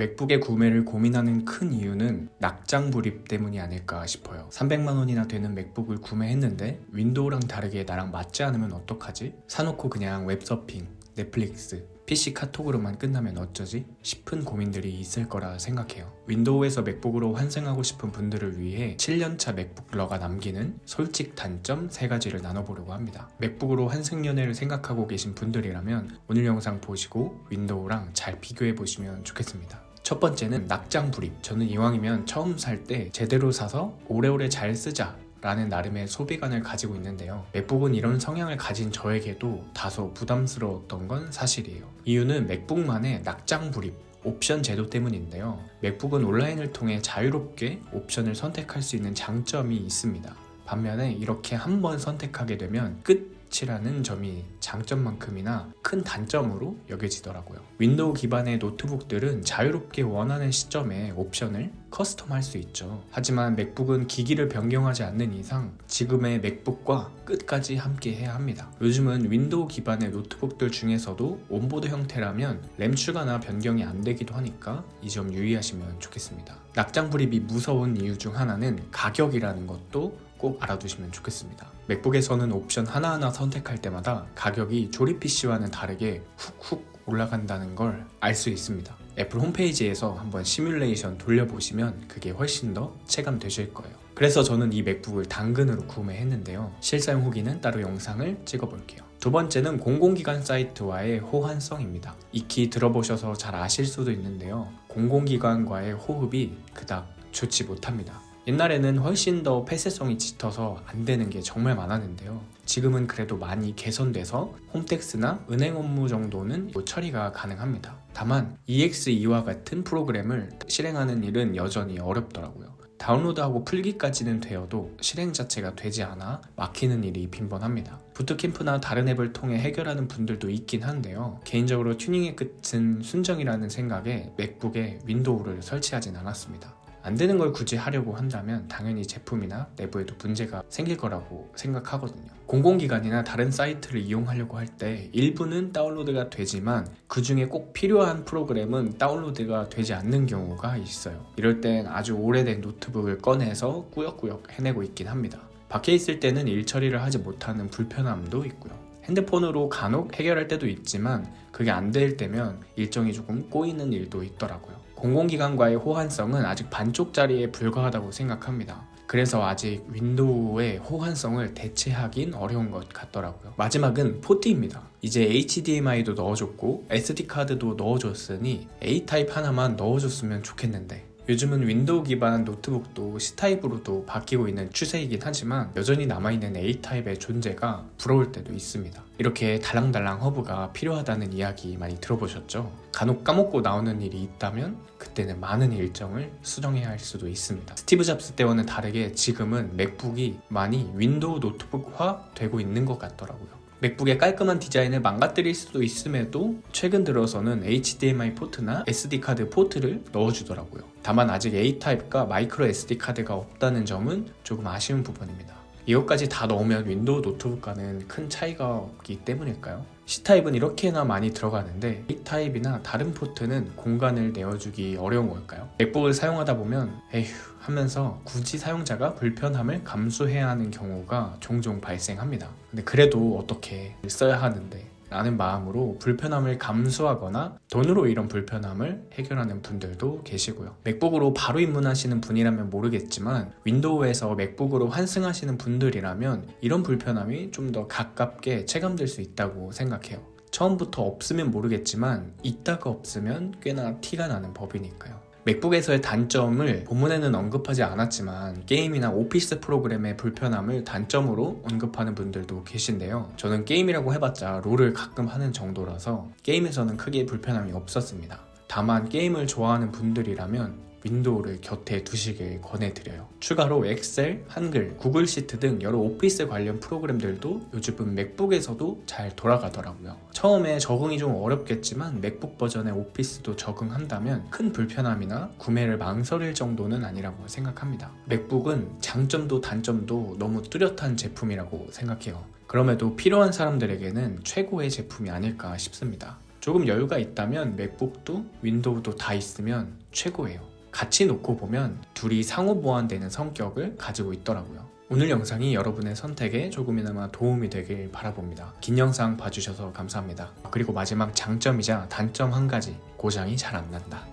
맥북의 구매를 고민하는 큰 이유는 낙장 불입 때문이 아닐까 싶어요. 300만 원이나 되는 맥북을 구매했는데 윈도우랑 다르게 나랑 맞지 않으면 어떡하지? 사놓고 그냥 웹서핑, 넷플릭스, PC 카톡으로만 끝나면 어쩌지? 싶은 고민들이 있을 거라 생각해요. 윈도우에서 맥북으로 환승하고 싶은 분들을 위해 7년차 맥북러가 남기는 솔직 단점 3가지를 나눠보려고 합니다. 맥북으로 환승 연애를 생각하고 계신 분들이라면 오늘 영상 보시고 윈도우랑 잘 비교해보시면 좋겠습니다. 첫 번째는 낙장 불입. 저는 이왕이면 처음 살 때 제대로 사서 오래오래 잘 쓰자 라는 나름의 소비관을 가지고 있는데요. 맥북은 이런 성향을 가진 저에게도 다소 부담스러웠던 건 사실이에요. 이유는 맥북만의 낙장 불입, 옵션 제도 때문인데요. 맥북은 온라인을 통해 자유롭게 옵션을 선택할 수 있는 장점이 있습니다. 반면에 이렇게 한번 선택하게 되면 끝이라는 점이 장점만큼이나 큰 단점으로 여겨지더라고요. 윈도우 기반의 노트북들은 자유롭게 원하는 시점에 옵션을 커스텀할 수 있죠. 하지만 맥북은 기기를 변경하지 않는 이상 지금의 맥북과 끝까지 함께 해야 합니다. 요즘은 윈도우 기반의 노트북들 중에서도 온보드 형태라면 램 추가나 변경이 안 되기도 하니까 이 점 유의하시면 좋겠습니다. 낙장 불입이 무서운 이유 중 하나는 가격이라는 것도 꼭 알아두시면 좋겠습니다. 맥북에서는 옵션 하나하나 선택할 때마다 가격이 조립 PC와는 다르게 훅훅 올라간다는 걸 알 수 있습니다. 애플 홈페이지에서 한번 시뮬레이션 돌려보시면 그게 훨씬 더 체감되실 거예요. 그래서 저는 이 맥북을 당근으로 구매했는데요. 실사용 후기는 따로 영상을 찍어볼게요. 두 번째는 공공기관 사이트와의 호환성입니다. 익히 들어보셔서 잘 아실 수도 있는데요. 공공기관과의 호흡이 그닥 좋지 못합니다. 옛날에는 훨씬 더 폐쇄성이 짙어서 안 되는 게 정말 많았는데요. 지금은 그래도 많이 개선돼서 홈택스나 은행 업무 정도는 처리가 가능합니다. 다만 EXE와 같은 프로그램을 실행하는 일은 여전히 어렵더라고요. 다운로드하고 풀기까지는 되어도 실행 자체가 되지 않아 막히는 일이 빈번합니다. 부트캠프나 다른 앱을 통해 해결하는 분들도 있긴 한데요. 개인적으로 튜닝의 끝은 순정이라는 생각에 맥북에 윈도우를 설치하진 않았습니다. 안 되는 걸 굳이 하려고 한다면 당연히 제품이나 내부에도 문제가 생길 거라고 생각하거든요. 공공기관이나 다른 사이트를 이용하려고 할 때 일부는 다운로드가 되지만 그 중에 꼭 필요한 프로그램은 다운로드가 되지 않는 경우가 있어요. 이럴 땐 아주 오래된 노트북을 꺼내서 꾸역꾸역 해내고 있긴 합니다. 밖에 있을 때는 일 처리를 하지 못하는 불편함도 있고요. 핸드폰으로 간혹 해결할 때도 있지만 그게 안 될 때면 일정이 조금 꼬이는 일도 있더라고요. 공공기관과의 호환성은 아직 반쪽짜리에 불과하다고 생각합니다. 그래서 아직 윈도우의 호환성을 대체하긴 어려운 것 같더라고요. 마지막은 포트입니다. 이제 HDMI도 넣어줬고 SD카드도 넣어줬으니 A타입 하나만 넣어줬으면 좋겠는데 요즘은 윈도우 기반 노트북도 C타입으로도 바뀌고 있는 추세이긴 하지만 여전히 남아있는 A타입의 존재가 부러울 때도 있습니다. 이렇게 달랑달랑 허브가 필요하다는 이야기 많이 들어보셨죠? 간혹 까먹고 나오는 일이 있다면 그때는 많은 일정을 수정해야 할 수도 있습니다. 스티브 잡스 때와는 다르게 지금은 맥북이 많이 윈도우 노트북화 되고 있는 것 같더라고요. 맥북의 깔끔한 디자인을 망가뜨릴 수도 있음에도 최근 들어서는 HDMI 포트나 SD카드 포트를 넣어주더라고요. 다만 아직 A타입과 마이크로 SD카드가 없다는 점은 조금 아쉬운 부분입니다. 이것까지 다 넣으면 윈도우 노트북과는 큰 차이가 없기 때문일까요? C타입은 이렇게나 많이 들어가는데 A타입이나 다른 포트는 공간을 내어주기 어려운 걸까요? 맥북을 사용하다 보면 에휴 하면서 굳이 사용자가 불편함을 감수해야 하는 경우가 종종 발생합니다. 근데 그래도 어떻게 써야 하는데 라는 마음으로 불편함을 감수하거나 돈으로 이런 불편함을 해결하는 분들도 계시고요. 맥북으로 바로 입문하시는 분이라면 모르겠지만 윈도우에서 맥북으로 환승하시는 분들이라면 이런 불편함이 좀 더 가깝게 체감될 수 있다고 생각해요. 처음부터 없으면 모르겠지만 있다가 없으면 꽤나 티가 나는 법이니까요. 맥북에서의 단점을 본문에는 언급하지 않았지만 게임이나 오피스 프로그램의 불편함을 단점으로 언급하는 분들도 계신데요. 저는 게임이라고 해봤자 롤을 가끔 하는 정도라서 게임에서는 크게 불편함이 없었습니다. 다만 게임을 좋아하는 분들이라면 윈도우를 곁에 두시길 권해드려요. 추가로 엑셀, 한글, 구글 시트 등 여러 오피스 관련 프로그램들도 요즘은 맥북에서도 잘 돌아가더라고요. 처음에 적응이 좀 어렵겠지만 맥북 버전의 오피스도 적응한다면 큰 불편함이나 구매를 망설일 정도는 아니라고 생각합니다. 맥북은 장점도 단점도 너무 뚜렷한 제품이라고 생각해요. 그럼에도 필요한 사람들에게는 최고의 제품이 아닐까 싶습니다. 조금 여유가 있다면 맥북도 윈도우도 다 있으면 최고예요. 같이 놓고 보면 둘이 상호 보완되는 성격을 가지고 있더라고요. 오늘 영상이 여러분의 선택에 조금이나마 도움이 되길 바라봅니다. 긴 영상 봐주셔서 감사합니다. 그리고 마지막 장점이자 단점 한 가지, 고장이 잘 안 난다.